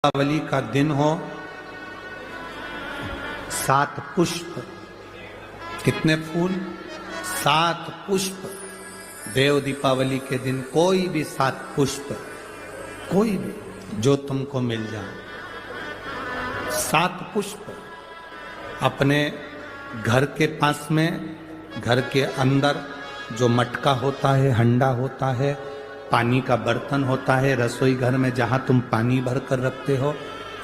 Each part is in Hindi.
दीपावली का दिन हो, 7 पुष्प, कितने फूल? 7 पुष्प। देव दीपावली के दिन कोई भी 7 पुष्प, कोई भी जो तुमको मिल जाए, 7 पुष्प अपने घर के पास में, घर के अंदर जो मटका होता है, हंडा होता है, पानी का बर्तन होता है, रसोई घर में जहां तुम पानी भर कर रखते हो,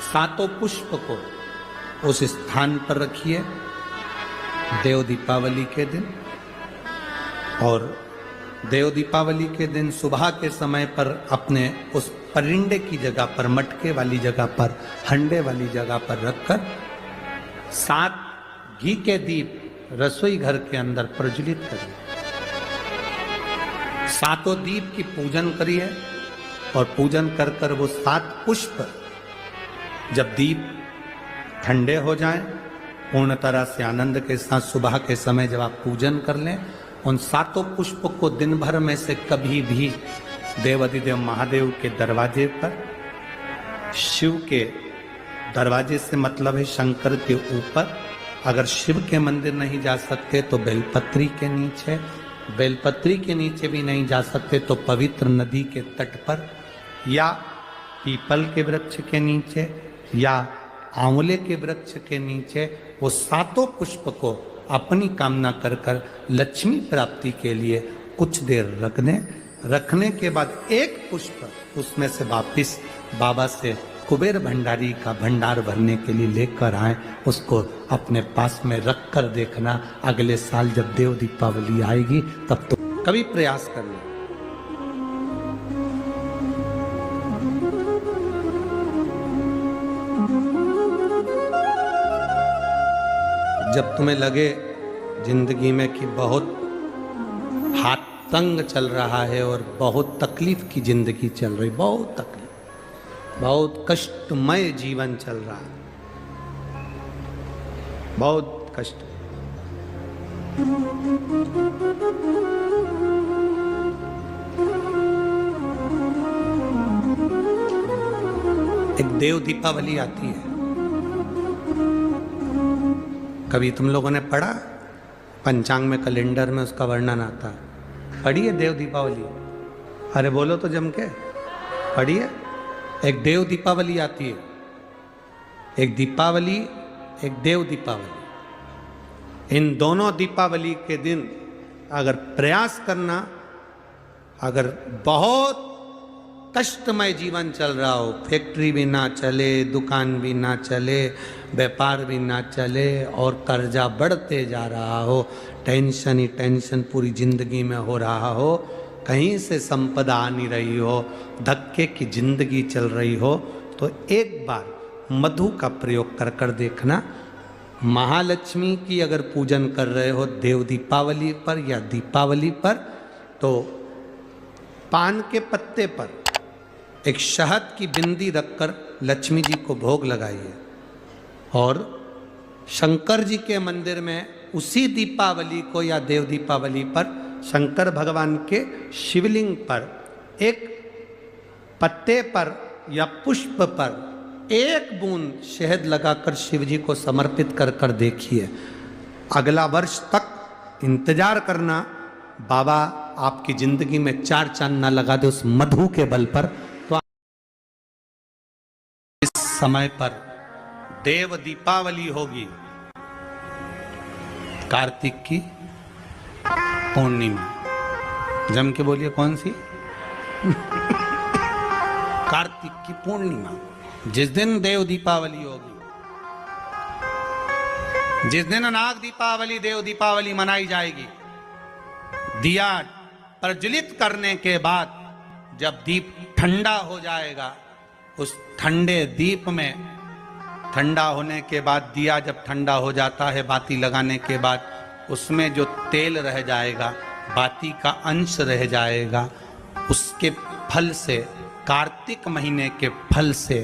7 पुष्प को उस स्थान पर रखिए देव दीपावली के दिन। और देव दीपावली के दिन सुबह के समय पर अपने उस परिंडे की जगह पर, मटके वाली जगह पर, हंडे वाली जगह पर रखकर 7 घी के दीप रसोई घर के अंदर प्रज्वलित करिए। 7 दीप की पूजन करिए और पूजन कर कर वो 7 पुष्प जब दीप ठंडे हो जाएं, पूर्ण तरह से आनंद के साथ सुबह के समय जब आप पूजन कर लें, उन 7 पुष्प को दिन भर में से कभी भी देवाधिदेव महादेव के दरवाजे पर, शिव के दरवाजे से मतलब है शंकर के ऊपर, अगर शिव के मंदिर नहीं जा सकते तो बेलपत्री के नीचे, बेलपत्री के नीचे भी नहीं जा सकते तो पवित्र नदी के तट पर, या पीपल के वृक्ष के नीचे, या आंवले के वृक्ष के नीचे वो 7 पुष्प को अपनी कामना कर कर लक्ष्मी प्राप्ति के लिए कुछ देर रख दें। रखने के बाद 1 पुष्प उसमें से वापिस बाबा से कुबेर भंडारी का भंडार भरने के लिए लेकर आए, उसको अपने पास में रख कर देखना, अगले साल जब देव दीपावली आएगी तब तो कभी प्रयास करना। जब तुम्हें लगे जिंदगी में कि बहुत हाथ तंग चल रहा है और बहुत तकलीफ की जिंदगी चल रही, बहुत तकलीफ, बहुत कष्टमय जीवन चल रहा है, बहुत कष्ट। एक देव दीपावली आती है, कभी तुम लोगों ने पढ़ा? पंचांग में, कैलेंडर में उसका वर्णन आता है। पढ़िए देव दीपावली, अरे बोलो तो जम के पढ़िए। एक देव दीपावली आती है, एक दीपावली, एक देव दीपावली। इन दोनों दीपावली के दिन अगर प्रयास करना, अगर बहुत कष्टमय जीवन चल रहा हो, फैक्ट्री भी ना चले, दुकान भी ना चले, व्यापार भी ना चले और कर्जा बढ़ते जा रहा हो, टेंशन ही टेंशन पूरी जिंदगी में हो रहा हो, कहीं से संपदा आ नहीं रही हो, धक्के की जिंदगी चल रही हो, तो एक बार मधु का प्रयोग कर कर देखना। महालक्ष्मी की अगर पूजन कर रहे हो देव दीपावली पर या दीपावली पर, तो पान के पत्ते पर एक शहद की बिंदी रखकर लक्ष्मी जी को भोग लगाइए और शंकर जी के मंदिर में उसी दीपावली को या देव दीपावली पर शंकर भगवान के शिवलिंग पर एक पत्ते पर या पुष्प पर 1 बूंद शहद लगाकर शिव जी को समर्पित कर कर देखिए। अगला वर्ष तक इंतजार करना, बाबा आपकी जिंदगी में 4 चांद ना लगा दे उस मधु के बल पर, तो इस समय पर देव दीपावली होगी, कार्तिक की पूर्णिमा। जम के बोलिए कौन सी? कार्तिक की पूर्णिमा, जिस दिन देव दीपावली होगी, जिस दिन नाग दीपावली, देव दीपावली मनाई जाएगी। दिया प्रज्वलित करने के बाद जब दीप ठंडा हो जाएगा, उस ठंडे दीप में, ठंडा होने के बाद दिया जब ठंडा हो जाता है, बाती लगाने के बाद उसमें जो तेल रह जाएगा, बाती का अंश रह जाएगा, उसके फल से, कार्तिक महीने के फल से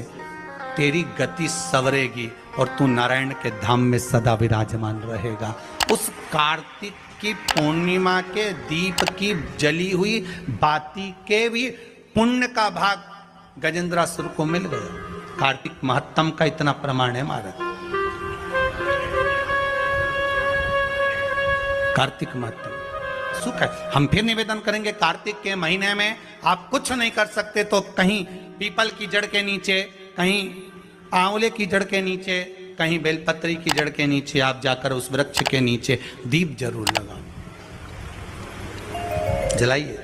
तेरी गति संवरेगी और तू नारायण के धाम में सदा विराजमान रहेगा। उस कार्तिक की पूर्णिमा के दीप की जली हुई बाती के भी पुण्य का भाग गजेंद्रासुर को मिल गया। कार्तिक महत्तम का इतना प्रमाण है महाराज। कार्तिक महत्तम सुख है। हम फिर निवेदन करेंगे, कार्तिक के महीने में आप कुछ नहीं कर सकते तो कहीं पीपल की जड़ के नीचे, कहीं आंवले की जड़ के नीचे, कहीं बेलपत्री की जड़ के नीचे आप जाकर उस वृक्ष के नीचे दीप जरूर लगाओ, जलाइए।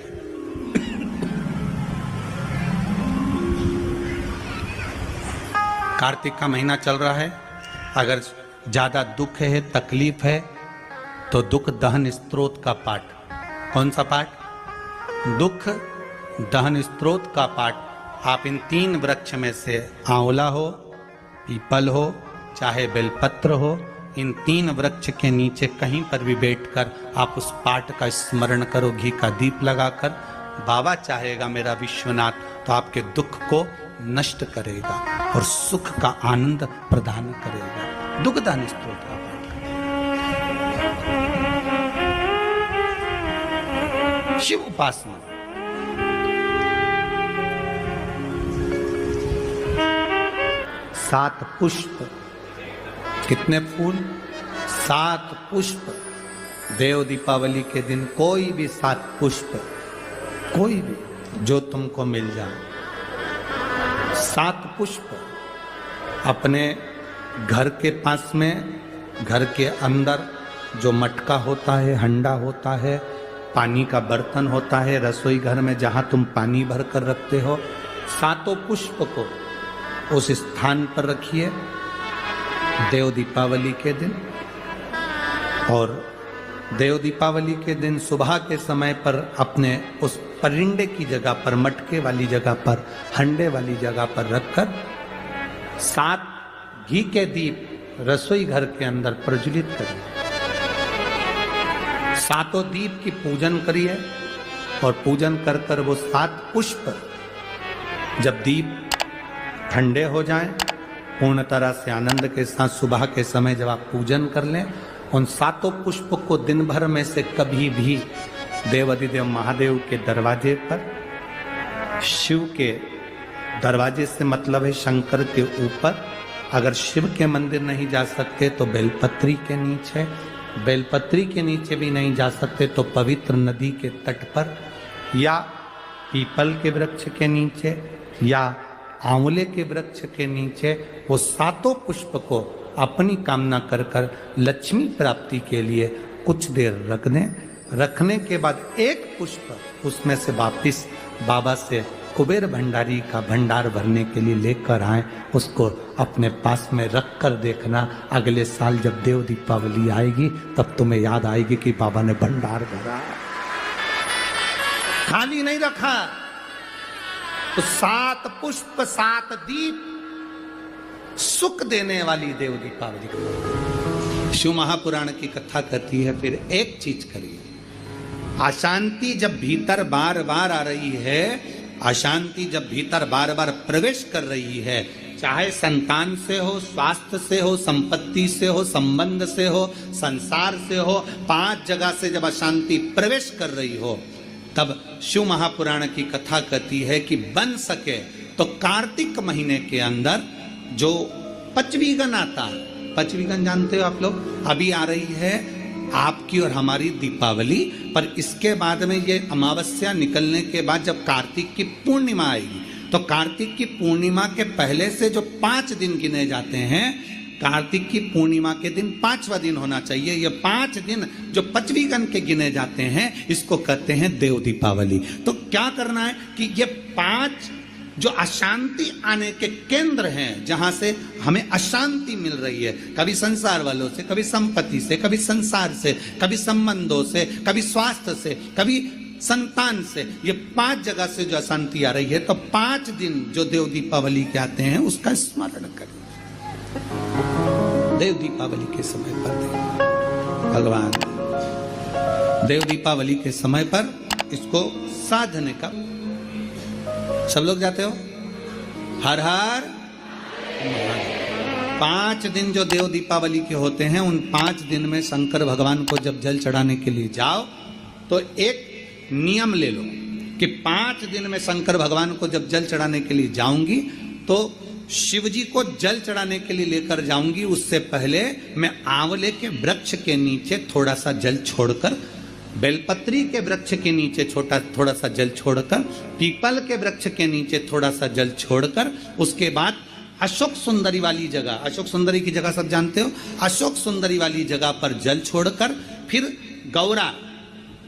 कार्तिक का महीना चल रहा है, अगर ज्यादा दुख है, तकलीफ है, तो दुख दहन स्त्रोत का पाठ। कौन सा पाठ? दुख दहन स्त्रोत का पाठ आप इन 3 वृक्ष में से, आंवला हो, पीपल हो, चाहे बेलपत्र हो, इन 3 वृक्ष के नीचे कहीं पर भी बैठकर आप उस पाठ का स्मरण करो, घी का दीप लगाकर। बाबा चाहेगा मेरा विश्वनाथ तो आपके दुख को नष्ट करेगा और सुख का आनंद प्रदान करेगा। दुख दहन स्त्रोत का पाठ। शिव उपासना, सात पुष्प, कितने फूल? 7 पुष्प। देव दीपावली के दिन कोई भी 7 पुष्प, कोई भी जो तुमको मिल जाए, 7 पुष्प अपने घर के पास में, घर के अंदर जो मटका होता है, हंडा होता है, पानी का बर्तन होता है, रसोई घर में जहाँ तुम पानी भर कर रखते हो, 7 पुष्प को उस स्थान पर रखिए देव दीपावली के दिन। और देव दीपावली के दिन सुबह के समय पर अपने उस परिंडे की जगह पर, मटके वाली जगह पर, हंडे वाली जगह पर रखकर 7 घी के दीप रसोई घर के अंदर प्रज्वलित करिए। 7 दीप की पूजन करिए और पूजन कर कर वो 7 पुष्प जब दीप ठंडे हो जाएं, पूर्ण तरह से आनंद के साथ सुबह के समय जब आप पूजन कर लें, उन 7 पुष्प को दिन भर में से कभी भी देवाधिदेव महादेव के दरवाजे पर, शिव के दरवाजे से मतलब है शंकर के ऊपर, अगर शिव के मंदिर नहीं जा सकते तो बेलपत्री के नीचे, बेलपत्री के नीचे भी नहीं जा सकते तो पवित्र नदी के तट पर, या पीपल के वृक्ष के नीचे, या आंवले के वृक्ष के नीचे, वो 7 पुष्प को अपनी कामना कर कर लक्ष्मी प्राप्ति के लिए कुछ देर रख दें। रखने के बाद 1 पुष्प उसमें से वापिस बाबा से कुबेर भंडारी का भंडार भरने के लिए लेकर आए, उसको अपने पास में रख कर देखना। अगले साल जब देव दीपावली आएगी तब तुम्हें याद आएगी कि बाबा ने भंडार भरा, खाली नहीं रखा। तो 7 पुष्प 7 दीप, सुख देने वाली देव दीपावली। शिव महापुराण की कथा कहती है, फिर एक चीज करिए, अशांति जब भीतर बार बार आ रही है, अशांति जब भीतर बार बार प्रवेश कर रही है, चाहे संतान से हो, स्वास्थ्य से हो, संपत्ति से हो, संबंध से हो, संसार से हो, 5 जगह से जब अशांति प्रवेश कर रही हो, तब शिव महापुराण की कथा कहती है कि बन सके तो कार्तिक महीने के अंदर जो पचवीगन आता है, पचवीगन जानते हो आप लोग, अभी आ रही है आपकी और हमारी दीपावली, पर इसके बाद में ये अमावस्या निकलने के बाद जब कार्तिक की पूर्णिमा आएगी, तो कार्तिक की पूर्णिमा के पहले से जो 5 दिन गिने जाते हैं, कार्तिक की पूर्णिमा के दिन 5वां दिन होना चाहिए। ये 5 दिन जो पचवीगन के गिने जाते हैं, इसको कहते हैं देव दीपावली। तो क्या करना है कि ये 5 जो अशांति आने के केंद्र हैं, जहां से हमें अशांति मिल रही है, कभी संसार वालों से, कभी संपत्ति से, कभी संसार से, कभी संबंधों से, कभी स्वास्थ्य से, कभी संतान से, ये 5 जगह से जो अशांति आ रही है, तो 5 दिन जो देव दीपावली के आते हैं उसका स्मरण करें। देव दीपावली के समय पर भगवान देव दीपावली के समय पर इसको साधने का, सब लोग जाते हो हर हर। 5 दिन जो देव दीपावली के होते हैं, उन 5 दिन में शंकर भगवान को जब जल चढ़ाने के लिए जाओ तो एक नियम ले लो कि 5 दिन में शंकर भगवान को जब जल चढ़ाने के लिए जाऊंगी तो शिव जी को जल चढ़ाने के लिए लेकर जाऊंगी, उससे पहले मैं आंवले के वृक्ष के नीचे थोड़ा सा जल छोड़कर, बेलपत्री के वृक्ष के नीचे थोड़ा सा जल छोड़कर, पीपल के वृक्ष के नीचे थोड़ा सा जल छोड़कर, उसके बाद अशोक सुंदरी वाली जगह, अशोक सुंदरी की जगह सब जानते हो, अशोक सुंदरी वाली जगह पर जल छोड़कर, फिर गौरा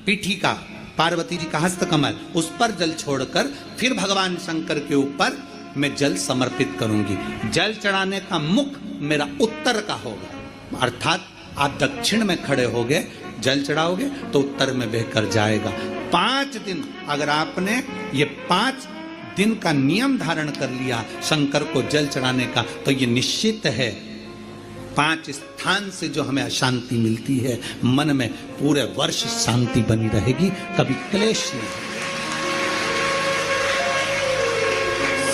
पीठिका पार्वती जी का हस्तकमल उस पर जल छोड़कर, फिर भगवान शंकर के ऊपर मैं जल समर्पित करूंगी। जल चढ़ाने का मुख मेरा उत्तर का होगा, अर्थात आप दक्षिण में खड़े होगे, जल चढ़ाओगे तो उत्तर में बहकर जाएगा। 5 दिन अगर आपने ये 5 दिन का नियम धारण कर लिया शंकर को जल चढ़ाने का, तो ये निश्चित है 5 स्थान से जो हमें अशांति मिलती है, मन में पूरे वर्ष शांति बनी रहेगी, कभी क्लेश नहीं।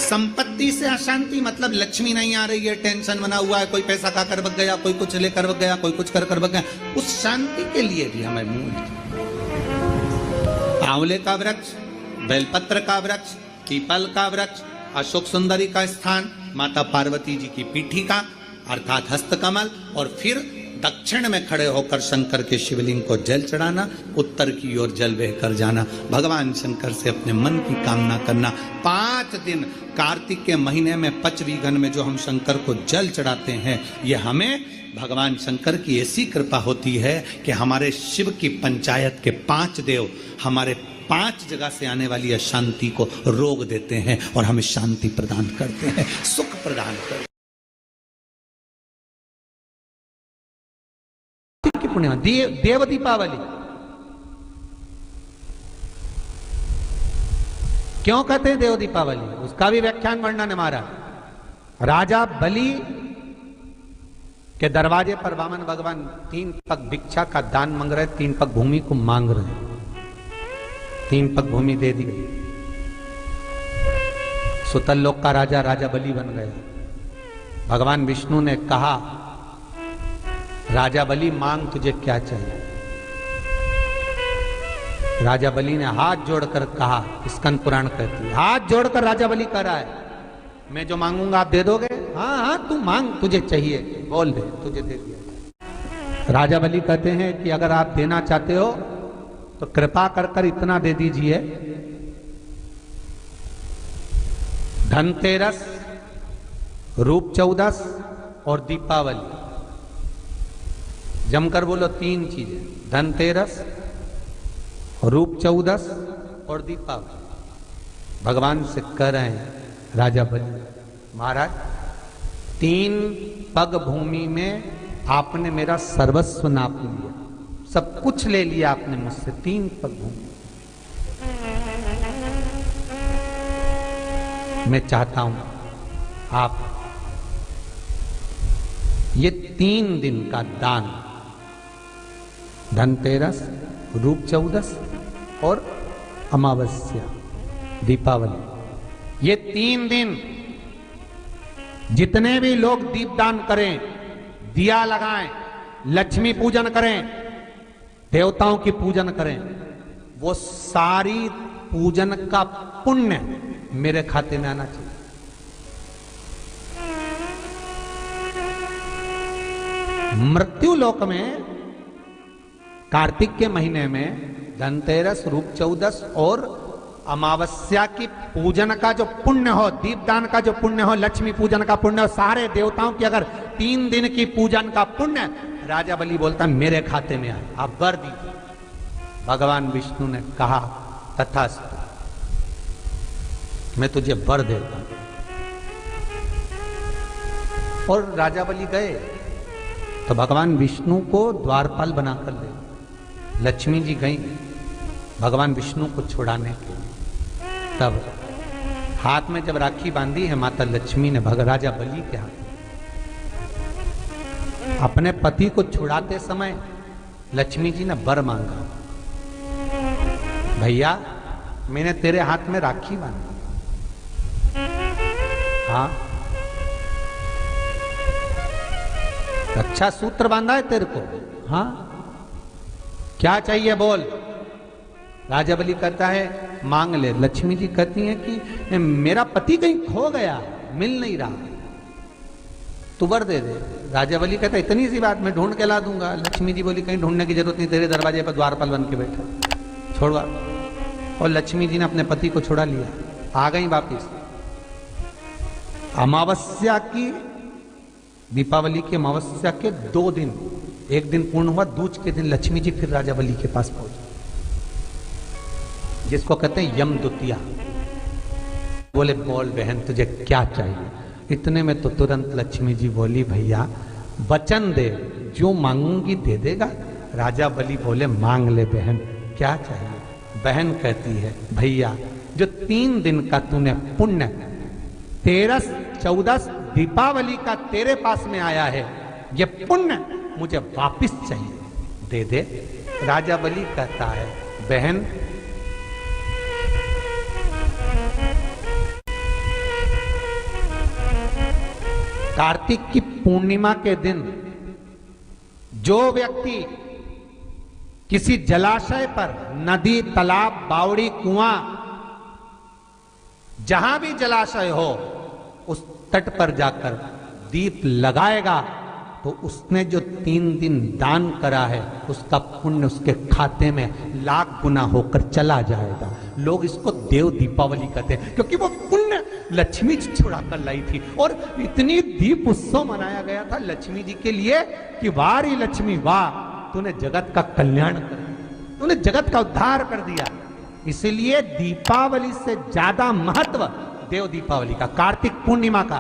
संपत्ति से अशांति मतलब लक्ष्मी नहीं आ रही है, टेंशन बना हुआ है, कोई पैसा खा कर बग गया, कोई कुछ लेकर बग गया, कोई कुछ कर बग गया, उस शांति के लिए भी हमें मूल आंवले का वृक्ष, बेलपत्र का वृक्ष, पीपल का वृक्ष, अशोक सुंदरी का स्थान, माता पार्वती जी की पीठिका अर्थात हस्तकमल, और फिर दक्षिण में खड़े होकर शंकर के शिवलिंग को जल चढ़ाना, उत्तर की ओर जल बहकर जाना, भगवान शंकर से अपने मन की कामना करना। 5 दिन कार्तिक के महीने में पचवीगन में जो हम शंकर को जल चढ़ाते हैं, ये हमें भगवान शंकर की ऐसी कृपा होती है कि हमारे शिव की पंचायत के 5 देव हमारे 5 जगह से आने वाली अशांति को रोक देते हैं और हमें शांति प्रदान करते हैं, सुख प्रदान करते हैं। पुण्य देव दीपावली क्यों कहते हैं देव दीपावली, उसका भी व्याख्यान वर्णन हमारा। राजा बलि के दरवाजे पर वामन भगवान 3 पग भिक्षा का दान मांग रहे, 3 पग भूमि को मांग रहे, 3 पग भूमि दे दी गई। सुतल लोक का राजा राजा बलि बन गया। भगवान विष्णु ने कहा, राजा बलि मांग तुझे क्या चाहिए। राजा बलि ने हाथ जोड़कर कहा, स्कंद पुराण कहती है, हाथ जोड़कर राजा बलि कह रहा है, मैं जो मांगूंगा आप दे दोगे? हाँ हाँ तू मांग, तुझे चाहिए बोल दे, तुझे दे दिया। राजा बलि कहते हैं कि अगर आप देना चाहते हो तो कृपा कर कर इतना दे दीजिए, धनतेरस, रूप 14 और दीपावली, जमकर बोलो 3 चीजें, धनतेरस, रूप 14 और दीपावली। भगवान से कह रहे हैं राजा बलि, महाराज 3 पग भूमि में आपने मेरा सर्वस्व नाप लिया, सब कुछ ले लिया आपने मुझसे, 3 पग भूमि। मैं चाहता हूं आप ये 3 दिन का दान, धनतेरस, रूप 14 और अमावस्या दीपावली, ये 3 दिन जितने भी लोग दीपदान करें, दिया लगाएं, लक्ष्मी पूजन करें, देवताओं की पूजन करें, वो सारी पूजन का पुण्य मेरे खाते में आना चाहिए। मृत्यु लोक में कार्तिक के महीने में धनतेरस, रूप 14 और अमावस्या की पूजन का जो पुण्य हो, दीपदान का जो पुण्य हो, लक्ष्मी पूजन का पुण्य हो, सारे देवताओं की अगर 3 दिन की पूजन का पुण्य, राजा बलि बोलता मेरे खाते में आए, आप वर दीजिए। भगवान विष्णु ने कहा तथास्तु, मैं तुझे वर देता हूं। और राजा बलि गए तो भगवान विष्णु को द्वारपाल बनाकर ले, लक्ष्मी जी गई भगवान विष्णु को छुड़ाने के लिए। तब हाथ में जब राखी बांधी है माता लक्ष्मी ने राजा बलि के हाथ, अपने पति को छुड़ाते समय लक्ष्मी जी ने वर मांगा, भैया मैंने तेरे हाथ में राखी बांधी, हाँ अच्छा सूत्र बांधा है तेरे को, हाँ क्या चाहिए बोल। राजा बलि कहता है मांग ले। लक्ष्मी जी कहती हैं कि मेरा पति कहीं खो गया, मिल नहीं रहा, तुबर दे दे। राजा बलि कहता इतनी सी बात मैं ढूंढ के ला दूंगा। लक्ष्मी जी बोली कहीं ढूंढने की जरूरत नहीं, तेरे दरवाजे पर द्वारपाल बन के बैठा, छोड़वा। और लक्ष्मी जी ने अपने पति को छुड़ा लिया, आ गई वापिस। अमावस्या की, दीपावली की अमावस्या के 2 दिन, एक दिन पूर्ण हुआ, दूज के दिन लक्ष्मी जी फिर राजा बलि के पास पहुंचे, जिसको कहते हैं यम द्वितीया। बोले बोल बहन तुझे क्या चाहिए? इतने में तो तुरंत लक्ष्मी जी बोली भैया वचन दे, जो मांगूंगी दे देगा। राजा बलि बोले मांग ले बहन, क्या चाहिए? बहन कहती है भैया जो 3 दिन का तूने पुण्य 13, 14 दीपावली का तेरे पास में आया है, ये पुण्य मुझे वापिस चाहिए, दे दे। राजा बलि कहता है बहन कार्तिक की पूर्णिमा के दिन जो व्यक्ति किसी जलाशय पर, नदी, तालाब, बावड़ी, कुआं, जहां भी जलाशय हो उस तट पर जाकर दीप लगाएगा तो उसने जो 3 दिन दान करा है उसका पुण्य उसके खाते में लाख गुना होकर चला जाएगा। लोग इसको देव दीपावली कहते हैं क्योंकि वो पुण्य लक्ष्मी जी छुड़ा कर लाई थी। और इतनी दीप उत्सव मनाया गया था लक्ष्मी जी के लिए कि वाह रे लक्ष्मी वाह, तूने जगत का कल्याण कर दिया, तूने जगत का उद्धार कर दिया। इसलिए दीपावली से ज्यादा महत्व देव दीपावली का, कार्तिक पूर्णिमा का।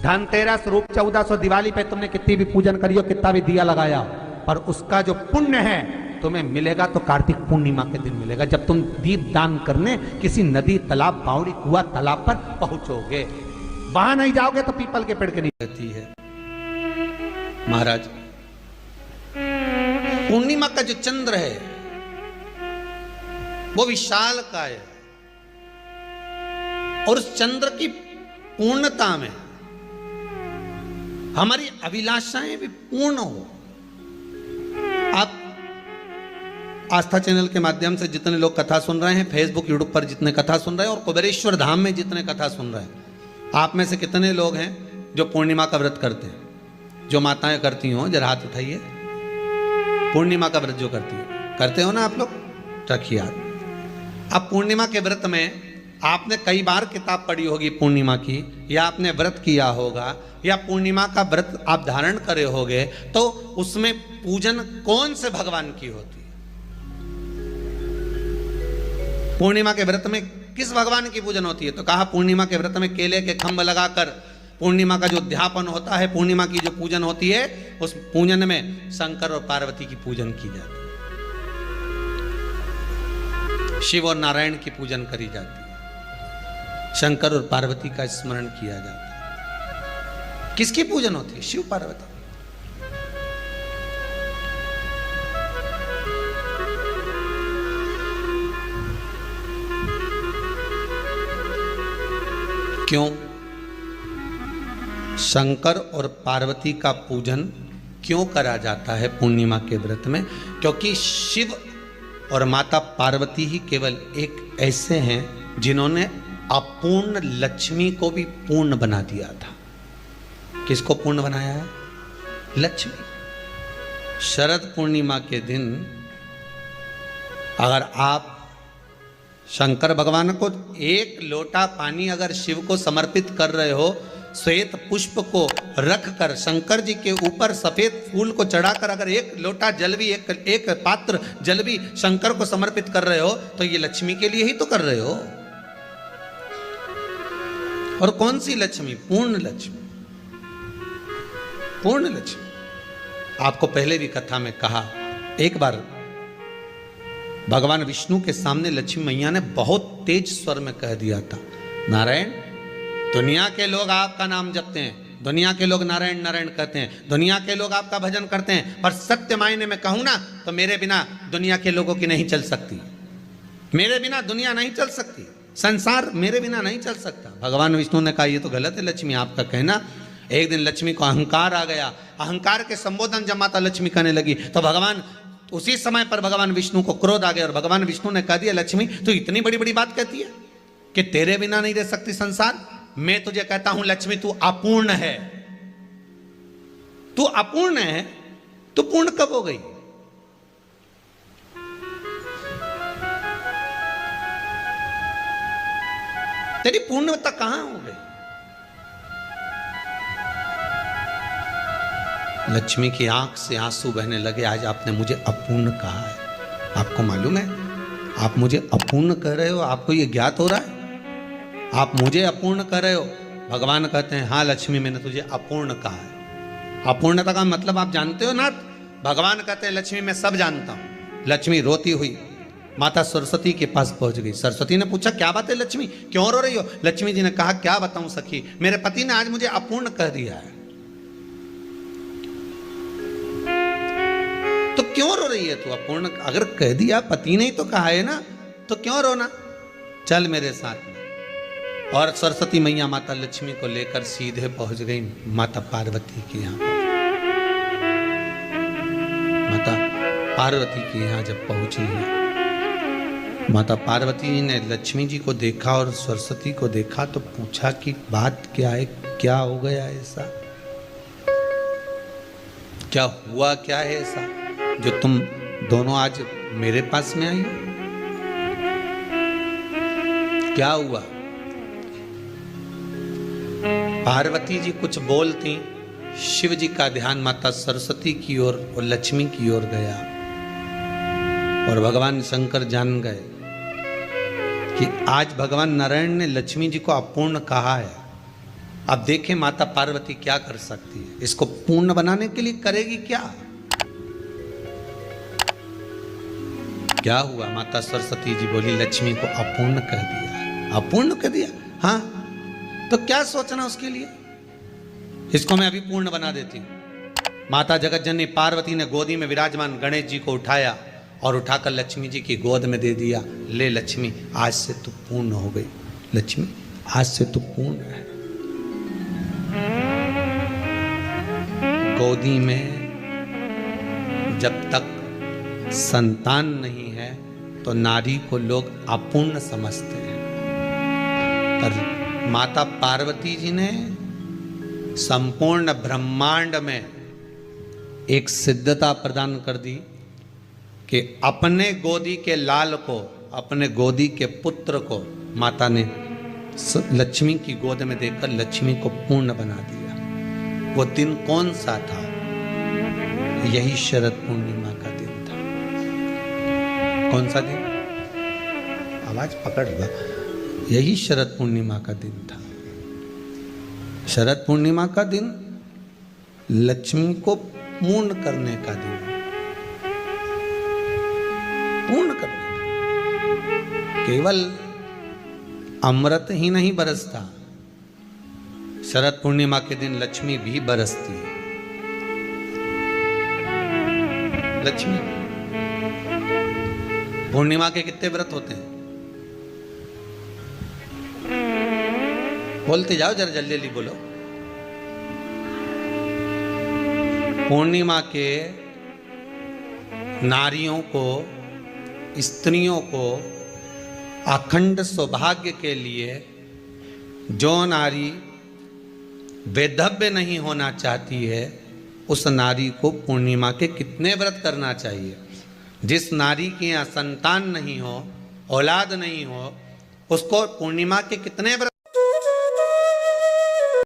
धनतेरस, रूप 1400, दिवाली पे तुमने कितनी भी पूजन करियो, कितना भी दिया लगाया, पर उसका जो पुण्य है तुम्हें मिलेगा तो कार्तिक पूर्णिमा के दिन मिलेगा, जब तुम दीप दान करने किसी नदी, तालाब, बावड़ी, कुआं, तालाब पर पहुंचोगे। वहां नहीं जाओगे तो पीपल के पेड़ के नीचे रहती है। महाराज पूर्णिमा का जो चंद्र है वो विशाल का है और उस चंद्र की पूर्णता में हमारी अभिलाषाएं भी पूर्ण हो। आप आस्था चैनल के माध्यम से जितने लोग कथा सुन रहे हैं, फेसबुक, यूट्यूब पर जितने कथा सुन रहे हैं और कुबेरेश्वर धाम में जितने कथा सुन रहे हैं, आप में से कितने लोग हैं जो पूर्णिमा का व्रत करते हैं? जो माताएं करती हो जरा हाथ उठाइए। पूर्णिमा का व्रत जो करती है, करते हो ना आप लोग? रखिए हाथ। अब पूर्णिमा के व्रत में आपने कई बार किताब पढ़ी होगी पूर्णिमा की, या आपने व्रत किया होगा, या पूर्णिमा का व्रत आप धारण करे होगे, तो उसमें पूजन कौन से भगवान की होती है? पूर्णिमा के व्रत में किस भगवान की पूजन होती है? तो कहा पूर्णिमा के व्रत में केले के खंभ लगाकर पूर्णिमा का जो अध्यापन होता है, पूर्णिमा की जो पूजन होती है, उस पूजन में शंकर और पार्वती की पूजन की जाती है, शिव और नारायण की पूजन करी जाती है, शंकर और पार्वती का स्मरण किया जाता है। किसकी पूजन होती है? शिव पार्वती। क्यों शंकर और पार्वती का पूजन क्यों करा जाता है पूर्णिमा के व्रत में? क्योंकि शिव और माता पार्वती ही केवल एक ऐसे हैं जिन्होंने अपूर्ण लक्ष्मी को भी पूर्ण बना दिया था। किसको पूर्ण बनाया है? लक्ष्मी। शरद पूर्णिमा के दिन अगर आप शंकर भगवान को एक लोटा पानी अगर शिव को समर्पित कर रहे हो, श्वेत पुष्प को रखकर शंकर जी के ऊपर सफेद फूल को चढ़ाकर अगर एक लोटा जल भी, एक पात्र जल भी शंकर को समर्पित कर रहे हो, तो ये लक्ष्मी के लिए ही तो कर रहे हो। और कौन सी लक्ष्मी? पूर्ण लक्ष्मी। पूर्ण लक्ष्मी। आपको पहले भी कथा में कहा, एक बार भगवान विष्णु के सामने लक्ष्मी मैया ने बहुत तेज स्वर में कह दिया था, नारायण, दुनिया के लोग आपका नाम जपते हैं, दुनिया के लोग नारायण नारायण कहते हैं, दुनिया के लोग आपका भजन करते हैं, पर सत्य मायने में कहूं ना तो मेरे बिना दुनिया के लोगों की नहीं चल सकती, मेरे बिना दुनिया नहीं चल सकती, संसार मेरे बिना नहीं चल सकता। भगवान विष्णु ने कहा ये तो गलत है लक्ष्मी आपका कहना। एक दिन लक्ष्मी को अहंकार आ गया, अहंकार के संबोधन जब माता लक्ष्मी करने लगी तो भगवान उसी समय पर भगवान विष्णु को क्रोध आ गया और भगवान विष्णु ने कह दिया, लक्ष्मी तू इतनी बड़ी बड़ी बात कहती है कि तेरे बिना नहीं रह सकती संसार, मैं तुझे कहता हूं लक्ष्मी तू अपूर्ण है, तू अपूर्ण है, तू पूर्ण कब हो गई? तेरी पूर्णता कहां हो गई? लक्ष्मी की आंख से आंसू बहने लगे। आज आपने मुझे अपूर्ण कहा है। आपको मालूम है आप मुझे अपूर्ण कह रहे हो? आपको ये ज्ञात हो रहा है आप मुझे अपूर्ण कर रहे हो? भगवान कहते हैं हाँ लक्ष्मी मैंने तुझे अपूर्ण कहा है। अपूर्णता का मतलब आप जानते हो ना? भगवान कहते हैं लक्ष्मी मैं सब जानता हूं। लक्ष्मी रोती हुई माता सरस्वती के पास पहुंच गई। सरस्वती ने पूछा क्या बात है लक्ष्मी, क्यों रो रही हो? लक्ष्मी जी ने कहा क्या बताऊं सखी, मेरे पति ने आज मुझे अपूर्ण कह दिया है। तो क्यों रो रही है तू? अपूर्ण अगर कह दिया, पति ने ही तो कहा है ना, तो क्यों रोना? चल मेरे साथ में। और सरस्वती मैया माता लक्ष्मी को लेकर सीधे पहुंच गई माता पार्वती के यहाँ। माता पार्वती के यहाँ जब पहुंची है, माता पार्वती जी ने लक्ष्मी जी को देखा और सरस्वती को देखा तो पूछा कि बात क्या है, क्या हो गया ऐसा, क्या हुआ, क्या है ऐसा जो तुम दोनों आज मेरे पास में आई हो? क्या हुआ? पार्वती जी कुछ बोलती, शिव जी का ध्यान माता सरस्वती की ओर और लक्ष्मी की ओर गया और भगवान शंकर जान गए कि आज भगवान नारायण ने लक्ष्मी जी को अपूर्ण कहा है। अब देखें माता पार्वती क्या कर सकती है, इसको पूर्ण बनाने के लिए करेगी क्या? क्या हुआ? माता सरस्वती जी बोली लक्ष्मी को अपूर्ण कह दिया। अपूर्ण कह दिया? हाँ, तो क्या सोचना उसके लिए, इसको मैं अभी पूर्ण बना देती हूं। माता जगत जननी पार्वती ने गोदी में विराजमान गणेश जी को उठाया और उठाकर लक्ष्मी जी की गोद में दे दिया। ले लक्ष्मी, आज से तू पूर्ण हो गई। लक्ष्मी आज से तू पूर्ण है। गोदी में जब तक संतान नहीं है तो नारी को लोग अपूर्ण समझते हैं, पर माता पार्वती जी ने संपूर्ण ब्रह्मांड में एक सिद्धता प्रदान कर दी कि अपने गोदी के लाल को, अपने गोदी के पुत्र को माता ने लक्ष्मी की गोद में देकर लक्ष्मी को पूर्ण बना दिया। वो दिन कौन सा था? यही शरद पूर्णिमा का दिन था। कौन सा दिन? आवाज पकड़ लो। यही शरद पूर्णिमा का दिन था। शरद पूर्णिमा का दिन लक्ष्मी को पूर्ण करने का दिन, पूर्ण करने का। केवल अमृत ही नहीं बरसता, शरद पूर्णिमा के दिन लक्ष्मी भी बरसती है। लक्ष्मी पूर्णिमा के कितने व्रत होते हैं? बोलते जाओ, जरा जल्दी जल्दी बोलो। पूर्णिमा के नारियों को, स्त्रियों को अखंड सौभाग्य के लिए, जो नारी वैधव्य नहीं होना चाहती है उस नारी को पूर्णिमा के कितने व्रत करना चाहिए? जिस नारी के यहाँ संतान नहीं हो, औलाद नहीं हो, उसको पूर्णिमा के कितने व्रत